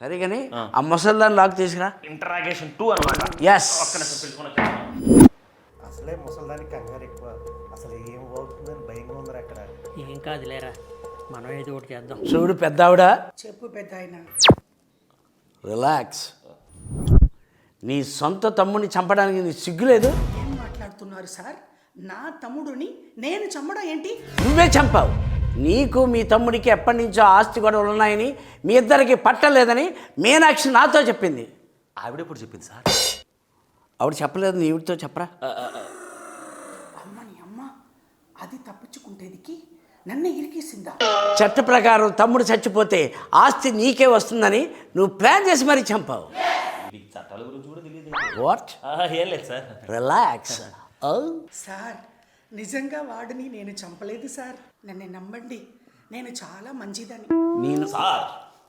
సరే కానీ ఆ ముసల్దాన్ని లాక్ తీసుకురా. ఇంటరాగేషన్ 2 అన్నమాట. ఎస్. అసలే ముసలిదానికి కంగారు ఎక్కువ. అసలు ఏం అవుతుందని భయంగా ఉందిరా అక్కడ. ఏం కాదులేరా, మనం ఏదో ఒకటి చేద్దాం. చూడు పెద్దావిడ, చెప్పు పెద్ద ఆయన. రిలాక్స్. నీ సొంత తమ్ముడిని చంపడానికి నీ సిగ్గులేదు? ఏం మాట్లాడుతున్నారు సార్? నా తమ్ముడిని నేను చంపడం ఏంటి? నువ్వే చంపావు. నీకు మీ తమ్ముడికి ఎప్పటి నుంచో ఆస్తి గొడవలు ఉన్నాయని, మీ ఇద్దరికి పట్టలేదని మీనాక్షి నాతో చెప్పింది. ఆవిడెప్పుడు చెప్పింది సార్? ఆవిడ చెప్పలేదు, నీవిడితో చెప్పరా? అమ్మని అమ్మ, అది తప్పించుకుంటేదికి నన్ను ఇరికేసిందా? చట్ట ప్రకారం తమ్ముడు చచ్చిపోతే ఆస్తి నీకే వస్తుందని నువ్వు ప్లాన్ చేసి మరీ చంపావు. చట్టాల గురించి కూడా తెలియదు. వాట్? ఏం లేదు సార్. రిలాక్స్. సార్, నిజంగా వాడిని నేను చంపలేదు సార్. నన్ను నమ్మండి, నేను చాలా మంచిదని. నేను సార్,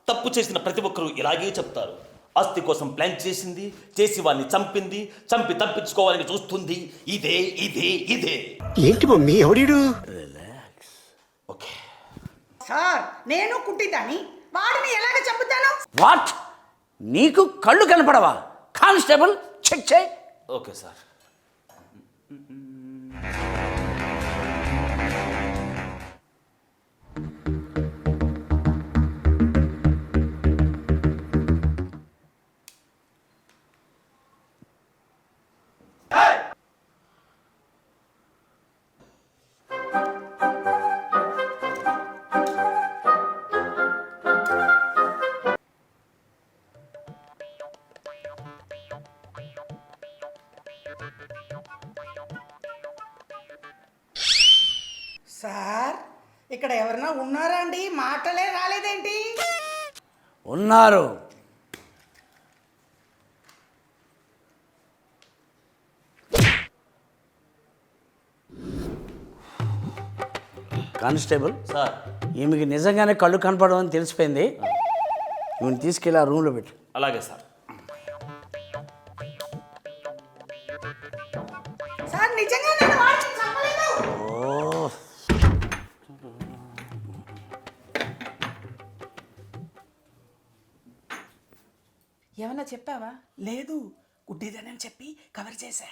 తప్పు చేసిన ప్రతి ఒక్కరూ ఇలాగే చెప్తారు. ఆస్తి కోసం ప్లాన్ చేసింది, చేసి వాడిని చంపింది, చంపి తప్పించుకోవాలని చూస్తుంది. ఇదే ఇదే ఇదే. ఏంటి మమ్మీ ఎవడీడు? రిలాక్స్. ఓకే సార్, నేను కుట్టిదాన్ని, వాడిని ఎలాగ చంపుతాను? వాట్? నీకు కళ్ళు కనపడవా? కానిస్టేబుల్ చెక్ చేయి. Okay sir. సార్, ఇక్కడ ఎవరైనా ఉన్నారా అండి? మాటలే రాలేదేంటి? ఉన్నారు. Constable sir. ఈమెకి నిజంగానే కళ్ళు కనపడమని తెలిసిపోయింది. ఈమెను తీసుకెళ్ళి ఆ రూమ్లో పెట్టు. అలాగే సార్. సార్, నిజంగా నేను వాడిని చంపలేదు. ఓ, ఏమన్నా చెప్పావా? లేదు, గుడ్డిదనని చెప్పి కవర్ చేశా.